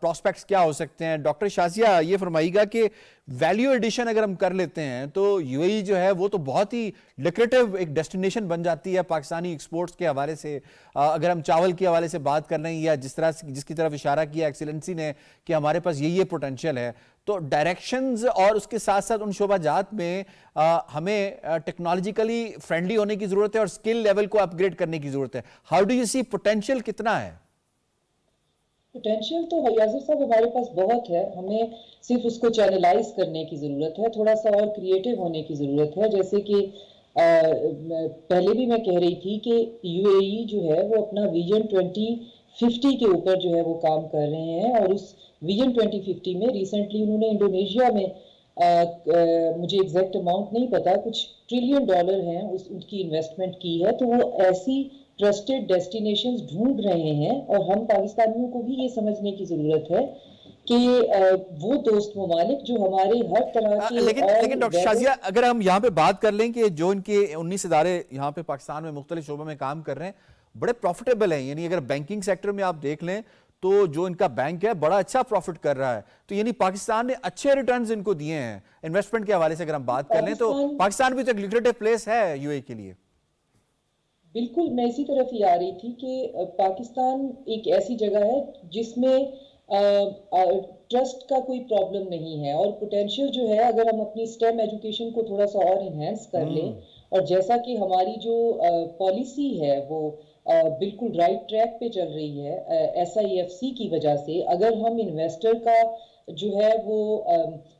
پراسپیکٹس کیا ہو سکتے ہیں. ڈاکٹر شازیہ یہ فرمائیے گا کہ ویلیو ایڈیشن اگر ہم کر لیتے ہیں تو یو اے ای جو ہے وہ تو بہت ہی لکریٹو ایک ڈیسٹینیشن بن جاتی ہے پاکستانی ایکسپورٹس کے حوالے سے. اگر ہم چاول کے حوالے سے بات کر رہے ہیں یا جس کی طرف اشارہ کیا ایکسیلنسی نے کہ ہمارے پاس یہ پوٹینشیل ہے, تو ڈائریکشنز اور اس کے ساتھ ساتھ ان شعبہ جات میں ہمیں ٹیکنالوجیکلی فرینڈلی ہونے کی ضرورت ہے اور اسکل لیول کو اپ گریڈ کرنے کی ضرورت ہے. How do you see potential کتنا ہے؟ پوٹینشیل تو یاسر صاحب ہمارے پاس بہت ہے, ہمیں صرف اس کو چینلائز کرنے کی ضرورت ہے, تھوڑا سا اور کریٹو ہونے کی ضرورت ہے. جیسے کہ پہلے بھی میں کہہ رہی تھی کہ یو اے ای جو ہے وہ اپنا ویژن 2050 کے اوپر جو ہے وہ کام کر رہے ہیں, اور اس ویژن 2050 میں ریسنٹلی انہوں نے انڈونیشیا میں مجھے ایگزیکٹ اماؤنٹ نہیں پتا, کچھ $1 ٹریلین ہیں ان کی انویسٹمنٹ کی ہے. تو وہ ایسی ٹرسٹڈ ڈیسٹینیشنز ڈھونڈ رہے ہیں, اور ہم پاکستانیوں کو بھی یہ سمجھنے کی ضرورت ہے کہ وہ دوست ممالک جو ہمارے ہر طرح کے لیکن ڈاکٹر شازیہ اگر ہم یہاں پہ بات کر لیں کہ جو ان کے 19 ادارے یہاں پہ پاکستان میں مختلف شعبوں میں کام کر رہے ہیں بڑے پروفیٹیبل ہیں, یعنی اگر بینکنگ سیکٹر میں آپ دیکھ لیں تو جو ان کا بینک ہے بڑا اچھا پروفٹ کر رہا ہے, تو یعنی پاکستان نے اچھے ریٹرنز ان کو دیے ہیں انویسٹمنٹ کے حوالے سے. اگر ہم بات کر لیں تو پاکستان بھی تو ایک لیکریٹو پلیس ہے یو اے کے لیے. بالکل, میں اسی طرف ہی آ رہی تھی کہ پاکستان ایک ایسی جگہ ہے جس میں ٹرسٹ کا کوئی پرابلم نہیں ہے, اور پوٹینشیل جو ہے اگر ہم اپنی سٹیم ایجوکیشن کو تھوڑا سا اور انہینس کر لیں, اور جیسا کہ ہماری جو پالیسی ہے وہ بالکل رائٹ ٹریک پہ چل رہی ہے SIFC کی وجہ سے, اگر ہم انویسٹر کا جو ہے وہ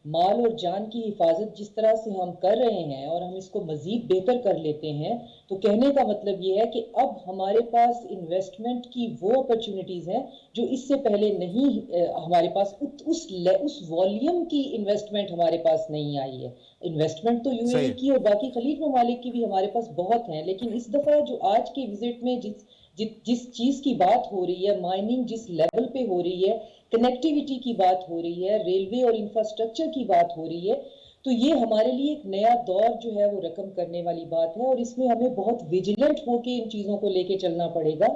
مال اور جان کی حفاظت جس طرح سے ہم کر رہے ہیں اور ہم اس کو مزید بہتر کر لیتے ہیں, تو کہنے کا مطلب یہ ہے کہ اب ہمارے پاس انویسٹمنٹ کی وہ اپرچونٹیز ہیں جو اس سے پہلے نہیں ہمارے پاس اس والیوم کی انویسٹمنٹ ہمارے پاس نہیں آئی ہے. انویسٹمنٹ تو یو اے ای کی اور باقی خلیج ممالک کی بھی ہمارے پاس بہت ہیں, لیکن اس دفعہ جو آج کے وزٹ میں جس چیز کی بات ہو رہی ہے, مائننگ جس لیول پہ ہو رہی ہے, کنیکٹیویٹی کی بات ہو رہی ہے, ریلوے اور انفراسٹرکچر کی بات ہو رہی ہے, تو یہ ہمارے لیے ایک نیا دور جو ہے وہ رقم کرنے والی بات ہے, اور اس میں ہمیں بہت ویجیلنٹ ہو کے ان چیزوں کو لے کے چلنا پڑے گا,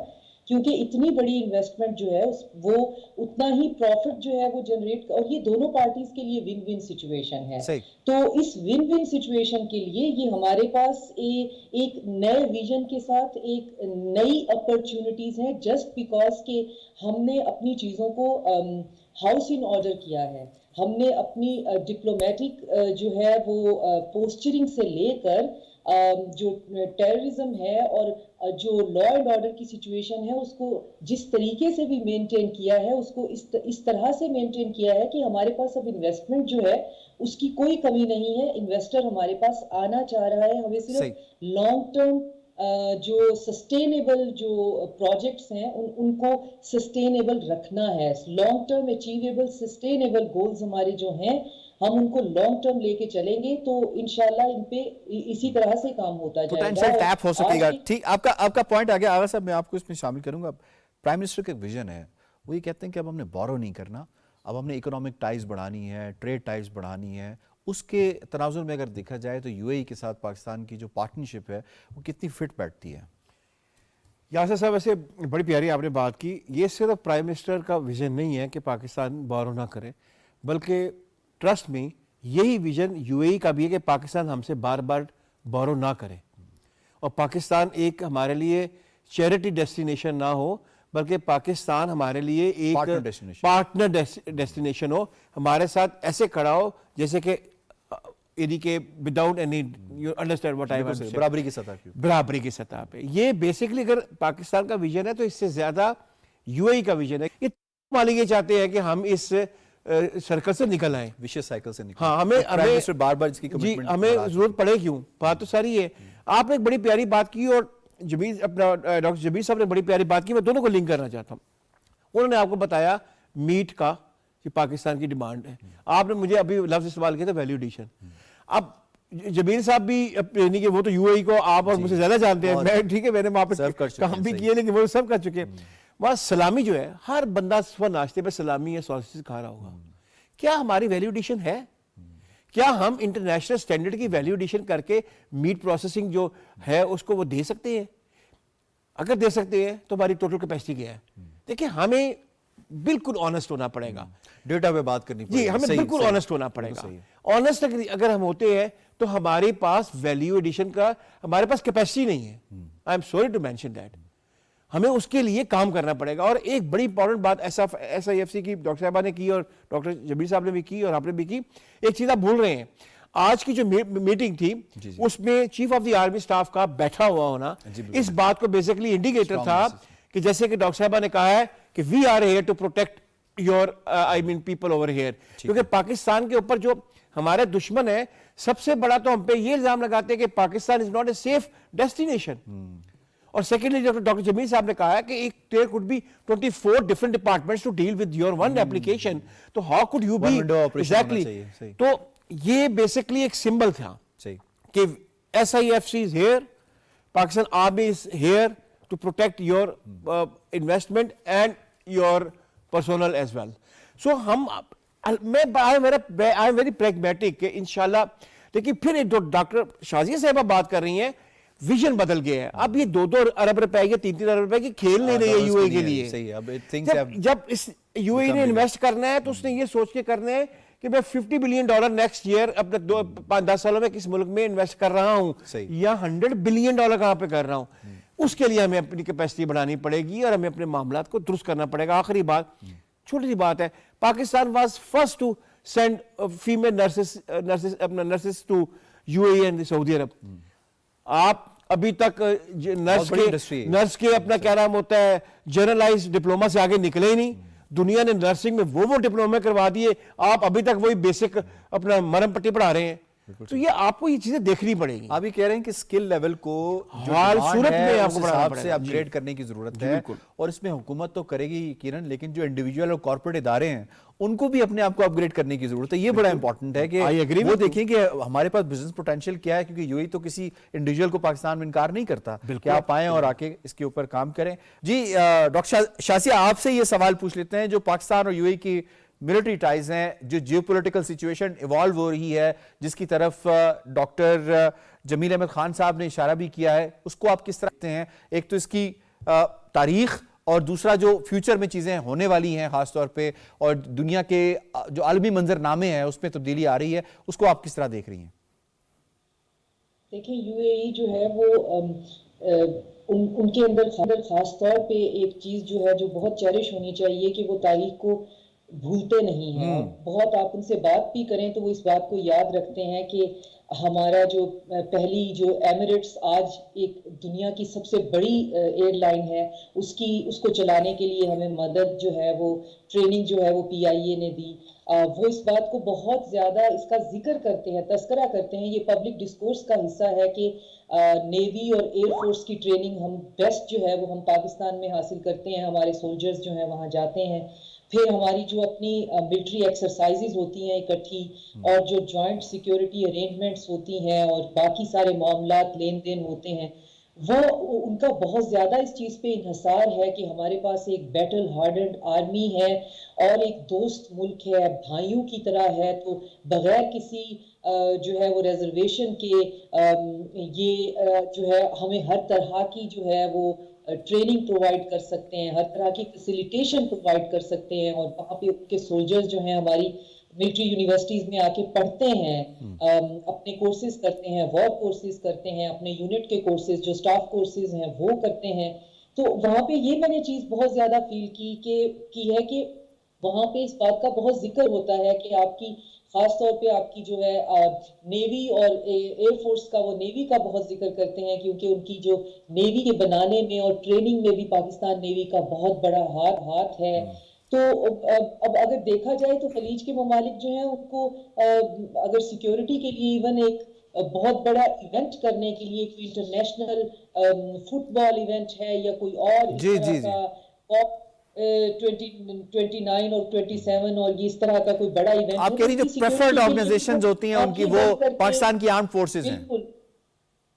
کیونکہ اتنی بڑی انویسٹمنٹ جو ہے وہ اتنا ہی پروفٹ جو ہے وہ جنریٹ, اور یہ دونوں پارٹیز کے لیے ون ون سچویشن ہے. تو اس ون ون سچویشن کے لیے یہ ہمارے پاس ایک نئے ویژن کے ساتھ ایک نئی اپرچونٹیز ہیں, جسٹ بیکاز کہ ہم نے اپنی چیزوں کو ہاؤس ان آرڈر کیا ہے, ہم نے اپنی ڈپلومیٹک جو ہے وہ پوسچرنگ سے لے کر جو ٹیررزم ہے اور جو لا اینڈ آرڈر کی سچویشن ہے اس کو جس طریقے سے بھی مینٹین کیا ہے, اس کو اس طرح سے مینٹین کیا ہے کہ ہمارے پاس اب انویسٹمنٹ جو ہے اس کی کوئی کمی نہیں ہے. انویسٹر ہمارے پاس آنا چاہ رہا ہے, ہمیں صرف لانگ ٹرم جو سسٹینیبل جو پروجیکٹس ہیں ان کو سسٹینیبل رکھنا ہے. Long term achievable sustainable goals ہمارے جو ہیں ہم ان کو لانگ ٹرم لے کے چلیں گے تو انشاءاللہ ان پہ اسی طرح سے کام ہوتا جائے گا, پوٹینشیل ٹیپ ہو سکے گا. ٹھیک, آپ کا پوائنٹ آگے آغا صاحب میں آپ کو اس میں شامل کروں گا. پرائم منسٹر کا ایک ویژن ہے, وہ یہ کہتے ہیں کہ اب ہم نے بورو نہیں کرنا, اب ہم نے اکنامک ٹائز بڑھانی ہے, ٹریڈ ٹائز بڑھانی ہے. اس کے تناظر میں اگر دیکھا جائے تو یو اے ای کے ساتھ پاکستان کی جو پارٹنرشپ ہے وہ کتنی فٹ بیٹھتی ہے؟ یاسر صاحب ویسے بڑی پیاری آپ نے بات کی. یہ صرف پرائم منسٹر کا ویژن نہیں ہے کہ پاکستان بورو نہ کرے, بلکہ ٹرسٹ میں یہی ویژن یو اے ای کا بھی ہے کہ پاکستان ہم سے بار بار بورو نہ کرے, اور پاکستان ایک ہمارے لیے چیریٹی ڈیسٹینیشن نہ ہو بلکہ پاکستان ہمارے لیے ایک پارٹنر ڈیسٹینیشن ہو, ہمارے ساتھ ایسے کھڑا ہو جیسے کہ یعنی کہ without any you understand what I want to say, برابری کی سطح پہ. یہ بیسکلی اگر پاکستان کا ویژن ہے تو اس سے زیادہ یو اے ای کا ویژن ہے. یہ مالک یہ چاہتے ہیں کہ ہم اس سرکل سے نکل آئیں, وشیس سائیکل سے نکل. ہاں, ہمیں ضرورت پڑے کیوں, بات تو ساری ہے. آپ نے ایک بڑی پیاری بات کی اور ڈاکٹر جبیر صاحب نے بڑی پیاری بات کی, میں دونوں کو لنک کرنا چاہتا ہوں. انہوں نے آپ کو بتایا میٹ کا کہ پاکستان کی ڈیمانڈ ہے, آپ نے مجھے ابھی لفظ استعمال کیا تھا ویلیو ایڈیشن. اب جبیر صاحب بھی یعنی کہ وہ تو یو اے ای کو آپ اور مجھ سے زیادہ جانتے ہیں, میں ٹھیک ہے میں نے وہاں پہ کام بھی کیے لیکن وہ سب کر چکے. وہاں سلامی جو ہے ہر بندہ صبح ناشتے پہ سلامی یا سوسیز کھا رہا ہوگا, کیا ہماری ویلیو ایڈیشن ہے؟ کیا ہم انٹرنیشنل سٹینڈرڈ کی ویلیو ایڈیشن کر کے میٹ پروسیسنگ جو ہے اس کو وہ دے سکتے ہیں؟ اگر دے سکتے ہیں تو ہماری ٹوٹل کیپیسٹی کیا ہے؟ دیکھیں ہمیں بالکل آنسٹ ہونا پڑے گا, ڈیٹا پہ بات کرنی پڑے گی. جی ہمیں بالکل آنسٹ ہونا پڑے گا. آنسٹ اگر ہم ہوتے ہیں تو ہمارے پاس ویلیو ایڈیشن کا ہمارے پاس کیپیسٹی نہیں ہے. I am sorry to mention that. ہمیں اس کے لیے کام کرنا پڑے گا. اور ایک بڑی امپورٹنٹ بات ایس آئی ایف سی کی ڈاکٹر صاحبہ نے کی اور ڈاکٹر جمیل صاحب نے بھی کی اور آپ نے بھی کی. ایک چیز آپ بھول رہے ہیں, آج کی جو میٹنگ تھی اس میں chief of the army staff کا بیٹھا ہوا ہونا اس بات کو بیسیکلی انڈیکیٹر تھا کہ جیسے کہ ڈاکٹر صاحبہ نے کہا ہے کہ we are here to protect your I mean people over here. کیونکہ پاکستان کے اوپر جو ہمارے دشمن ہے سب سے بڑا تو ہم پہ یہ الزام لگاتے ہیں کہ Pakistan is not a safe destination. اور سیکنڈلی ڈاکٹر جمیل صاحب نے کہا ہے کہ there could be 24 different departments to deal with your one application. تو how could you be exactly. تو یہ بیسکلی ایک سمبل تھا کہ SIFC is here, Pakistan Army is here to protect your investment and your personnel as well. So I am very pragmatic کہ انشاءاللہ. لیکن پھر ڈاکٹر شازیہ صاحبہ بات کر رہی ہیں ویژن بدل گیا ہے. اب یہ 2 ارب روپے یا 3 ارب روپے کی کھیل نہیں رہی ہے یو اے کے لیے. جب اس یو اے نے انویسٹ کرنا ہے تو اس نے یہ سوچ کے کرنا ہے کہ میں $50 بلین نیکسٹ ایئر اپنے 5-10 سالوں میں کس ملک میں انویسٹ کر رہا ہوں یا $100 بلین کہاں پہ کر رہا ہوں. اس کے لیے ہمیں اپنی کیپیسٹی بڑھانی پڑے گی اور ہمیں اپنے معاملات کو درست کرنا پڑے گا. آخری بات چھوٹی سی بات ہے, Pakistan was first to send female nurses to U A and Saudi Arab. آپ ابھی تک نرس کے اپنا کیا نام ہوتا ہے جنرلائز ڈپلوما سے آگے نکلے ہی نہیں. دنیا نے نرسنگ میں وہ ڈپلومے کروا دیے, آپ ابھی تک وہی بیسک اپنا مرم پٹی پڑھا رہے ہیں. تو یہ آپ کو یہ چیزیں دیکھنی پڑے گی. آپ یہ کہہ رہے ہیں کہ اسکل لیول کو حال صورت میں آپ کو حساب سے اپ گریڈ کرنے کی ضرورت ہے, اور اس میں حکومت تو کرے گی یقیناً, لیکن جو انڈیویجول اور کارپوریٹ ادارے ہیں ان کو بھی اپنے آپ کو اپ گریڈ کرنے کی ضرورت ہے. یہ بڑا امپورٹنٹ ہے کہ وہ دیکھیں کہ ہمارے پاس بزنس پوٹینشیل کیا ہے, کیونکہ یو اے تو کسی انڈیویجول کو پاکستان میں انکار نہیں کرتا کہ آپ آئیں اور آ کے اس کے اوپر کام کریں. جی ڈاکٹر شازیہ آپ سے یہ سوال پوچھ لیتے ہیں, جو پاکستان اور یو اے کی ملٹری ٹائز ہیں, جو جیو پولیٹیکل سچویشن ایوالو ہو رہی ہے جس کی طرف ڈاکٹر جمیل احمد خان صاحب نے اشارہ بھی کیا ہے, اس کو آپ کس طرح دیکھتے ہیں؟ ایک تو اس کی تاریخ اور دوسرا جو فیوچر میں چیزیں ہونے والی ہیں خاص طور پہ, اور دنیا کے جو عالمی منظر نامے ہیں اس میں تبدیلی آ رہی ہے, اس کو آپ کس طرح دیکھ رہی ہیں؟ دیکھیں یو اے ای جو ہے وہ ان کے اندر خاص طور پہ ایک چیز جو ہے جو بہت چیریش ہونی چاہیے کہ وہ تاریخ کو بھولتے نہیں ہیں. بہت آپ ان سے بات بھی کریں تو وہ اس بات کو یاد رکھتے ہیں کہ ہمارا جو پہلی جو ایمریٹس آج ایک دنیا کی سب سے بڑی ایئر لائن ہے, اس کو چلانے کے لیے ہمیں مدد جو ہے وہ ٹریننگ جو ہے وہ PIA نے دی. وہ اس بات کو بہت زیادہ اس کا ذکر کرتے ہیں, تذکرہ کرتے ہیں. یہ پبلک ڈسکورس کا حصہ ہے کہ نیوی اور ایئر فورس کی ٹریننگ ہم بیسٹ جو ہے وہ ہم پاکستان میں حاصل کرتے ہیں. ہمارے سولجرز جو ہیں وہاں جاتے ہیں. پھر ہماری جو اپنی ملٹری ایکسرسائزز ہوتی ہیں اکٹھی, اور جو جوائنٹ سیکیورٹی ارینجمنٹس ہوتی ہیں اور باقی سارے معاملات لین دین ہوتے ہیں, وہ ان کا بہت زیادہ اس چیز پہ انحصار ہے کہ ہمارے پاس ایک بیٹل ہارڈنڈ آرمی ہے اور ایک دوست ملک ہے, بھائیوں کی طرح ہے. تو بغیر کسی جو ہے وہ ریزرویشن کے یہ جو ہے ہمیں ہر طرح کی جو ہے وہ ٹریننگ پرووائڈ کر سکتے ہیں, ہر طرح کی فیسیلیٹیشن پرووائڈ کر سکتے ہیں. اور وہاں پہ ان کے سولجرز جو ہیں ہماری ملٹری یونیورسٹیز میں آ کے پڑھتے ہیں, اپنے کورسز کرتے ہیں, وار کورسز کرتے ہیں, اپنے یونٹ کے کورسز جو سٹاف کورسز ہیں وہ کرتے ہیں. تو وہاں پہ یہ میں نے چیز بہت زیادہ فیل کی ہے کہ وہاں پہ اس بات کا بہت ذکر ہوتا ہے کہ آپ کی خاص طور پہ آپ کی جو ہے نیوی اور ایئر فورس کا, وہ نیوی کا بہت ذکر کرتے ہیں کیونکہ ان کی جو نیوی کے بنانے میں اور ٹریننگ میں بھی پاکستان نیوی کا بہت بڑا ہاتھ ہے. تو اب اگر دیکھا جائے تو خلیج کے ممالک جو ہیں ان کو اگر سیکیورٹی کے لیے ایون ایک بہت بڑا ایونٹ کرنے کے لیے کوئی انٹرنیشنل فٹ بال ایونٹ ہے یا کوئی اور اس طرح کا 29 اور 27 اور اس طرح کا کوئی بڑا ایونٹ, آپ کہہ رہی جو پریفرڈ آرگنائزیشنز ہوتی ہیں ان کی وہ پاکستان کی آرمڈ فورسز ہیں.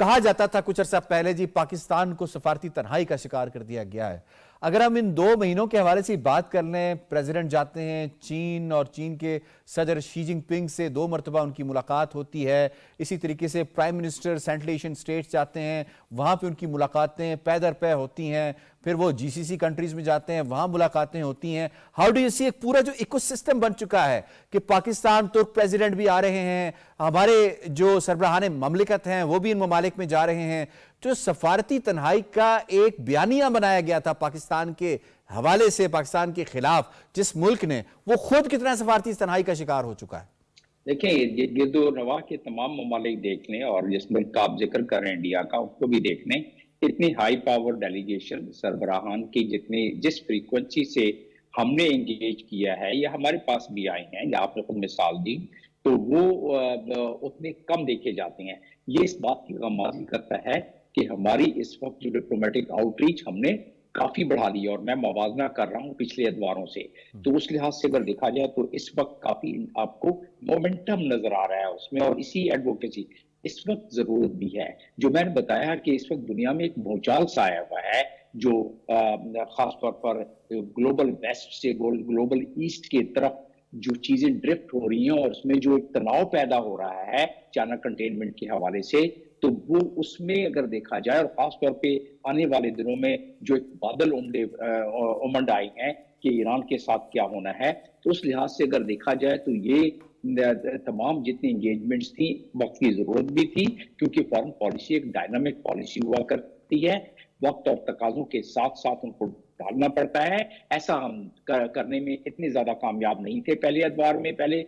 کہا جاتا تھا کچھ عرصہ پہلے جی پاکستان کو سفارتی تنہائی کا شکار کر دیا گیا ہے. اگر ہم ان 2 مہینوں کے حوالے سے بات کر لیں، پریزیڈنٹ جاتے ہیں چین اور چین کے صدر شی جن پنگ سے 2 مرتبہ ان کی ملاقات ہوتی ہے. اسی طریقے سے prime minister central Asian states جاتے ہیں، وہاں پہ ان کی ملاقاتیں پے در پے ہوتی ہیں. پھر وہ جی سی سی کنٹریز میں جاتے ہیں، وہاں ملاقاتیں ہوتی ہیں. ہاؤ ڈو یو سی ایک پورا جو ایکو سسٹم بن چکا ہے کہ پاکستان ترک پریزیڈنٹ بھی آ رہے ہیں، ہمارے جو سربراہان مملکت ہیں وہ بھی ان ممالک میں جا رہے ہیں. جو سفارتی تنہائی کا ایک بیانیہ بنایا گیا تھا پاکستان کے حوالے سے، پاکستان کے خلاف، جس ملک نے، وہ خود کتنا سفارتی تنہائی کا شکار ہو چکا ہے؟ دیکھیں گرد و نواح کے تمام ممالک دیکھ لیں اور جس ملک کا آپ ذکر کر رہے ہیں انڈیا کا، اس کو بھی دیکھ لیں. اتنی ہائی پاور ڈیلیگیشن سربراہان کی جس فریکوینسی سے ہم نے انگیج کیا ہے یا ہمارے پاس بھی آئے ہیں یا آپ نے خود مثال دی، تو وہ اتنے کم دیکھے جاتے ہیں. یہ اس بات کی غمازی کرتا ہے کہ ہماری اس وقت جو ڈپلومیٹک آؤٹ ریچ ہم نے کافی بڑھا لی ہے، اور میں موازنہ کر رہا ہوں پچھلے ادواروں سے، تو اس لحاظ سے اگر دیکھا جائے تو اس وقت کافی آپ کو مومنٹم نظر آ رہا ہے اس میں، اور اسی ایڈوکیسی اس وقت ضرورت بھی ہے. جو میں نے بتایا کہ اس وقت دنیا میں ایک بھونچال سا آیا ہوا ہے جو خاص طور پر گلوبل ویسٹ سے گلوبل ایسٹ کی طرف جو چیزیں ڈرفٹ ہو رہی ہیں، اور اس میں جو ایک تناؤ پیدا ہو رہا ہے چائنا کنٹینمنٹ کے حوالے سے، تو وہ اس میں اگر دیکھا جائے، اور خاص طور پہ آنے والے دنوں میں جو ایک بادل امنڈ آئے ہیں کہ ایران کے ساتھ کیا ہونا ہے، تو اس لحاظ سے اگر دیکھا جائے تو یہ تمام جتنی انگیجمنٹس تھیں وقت کی ضرورت بھی تھی، کیونکہ فارن پالیسی ایک ڈائنامک پالیسی ہوا کرتی ہے، وقت اور تقاضوں کے ساتھ ساتھ ان کو ڈالنا پڑتا ہے. ایسا ہم کرنے میں اتنے زیادہ کامیاب نہیں تھے پہلے ادوار میں، پہلے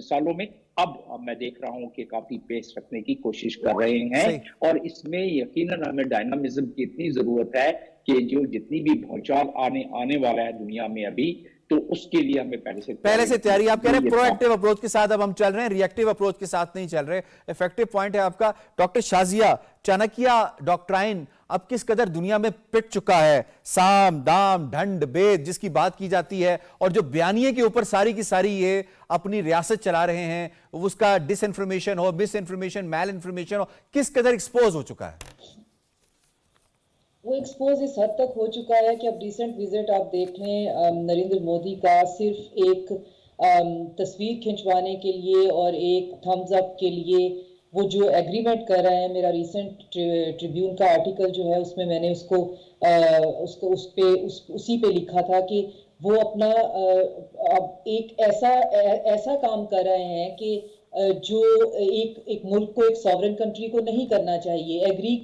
سالوں میں. اب میں دیکھ رہا ہوں کہ کافی پیس رکھنے کی کوشش کر رہے ہیں، اور اس میں یقیناً ہمیں ڈائنامزم کی اتنی ضرورت ہے کہ جو جتنی بھی بھونچال آنے والا ہے دنیا میں ابھی، تو اس کے لیے ہمیں پہلے سے تیاری. آپ کہہ رہے ہیں پرو ایکٹیو اپروچ کے ساتھ اب ہم چل رہے ہیں، ری ایکٹیو اپروچ کے ساتھ نہیں چل رہے. ایفیکٹو پوائنٹ ہے آپ کا. ڈاکٹر شازیہ، چانکیہ ڈاکٹرائن اب کس قدر دنیا میں پٹ چکا ہے، سام دام ڈھنڈ بید جس کی بات کی جاتی ہے، اور جو بیانیے کے اوپر ساری کی ساری یہ اپنی ریاست چلا رہے ہیں، اس کا ڈس انفارمیشن ہو، مس انفارمیشن، میل انفارمیشن ہو، کس قدر ایکسپوز ہو چکا ہے؟ وہ ایکسپوز اس حد تک ہو چکا ہے کہ اب ریسنٹ وزٹ آپ دیکھ لیں نریندر مودی کا، صرف ایک تصویر کھنچوانے کے لیے اور ایک تھمز اپ کے لیے وہ جو ایگریمنٹ کر رہے ہیں. میرا ریسنٹ ٹریبیون کا آرٹیکل جو ہے اس میں نے اسی پہ لکھا تھا کہ وہ اپنا اب ایک ایسا کام کر رہے ہیں کہ جو ایک ملک کو، ایک ساورن کنٹری کو نہیں کرنا چاہیے. ایگری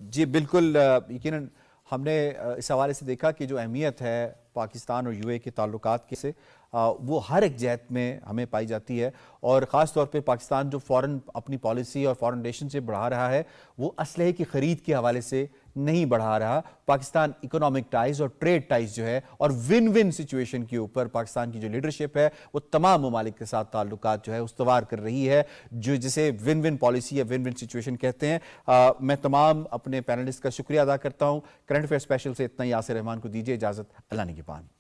جی بالکل. یقیناً ہم نے اس حوالے سے دیکھا کہ جو اہمیت ہے پاکستان اور یو اے کے تعلقات کے سے، وہ ہر ایک جہت میں ہمیں پائی جاتی ہے، اور خاص طور پہ پاکستان جو فورن اپنی پالیسی اور فورن ریلیشنشپ بڑھا رہا ہے، وہ اسلحے کی خرید کے حوالے سے نہیں بڑھا رہا. پاکستان اکنامک ٹائز اور ٹریڈ ٹائز جو ہے، اور ون ون سچویشن کے اوپر پاکستان کی جو لیڈرشپ ہے وہ تمام ممالک کے ساتھ تعلقات جو ہے استوار کر رہی ہے، جو جسے ون ون پالیسی یا ون ون سچویشن کہتے ہیں. میں تمام اپنے پینلسٹ کا شکریہ ادا کرتا ہوں. کرنٹ افیئر اسپیشل سے اتنا ہی. یاسر رحمان کو دیجیے اجازت. اللہ نگہبان.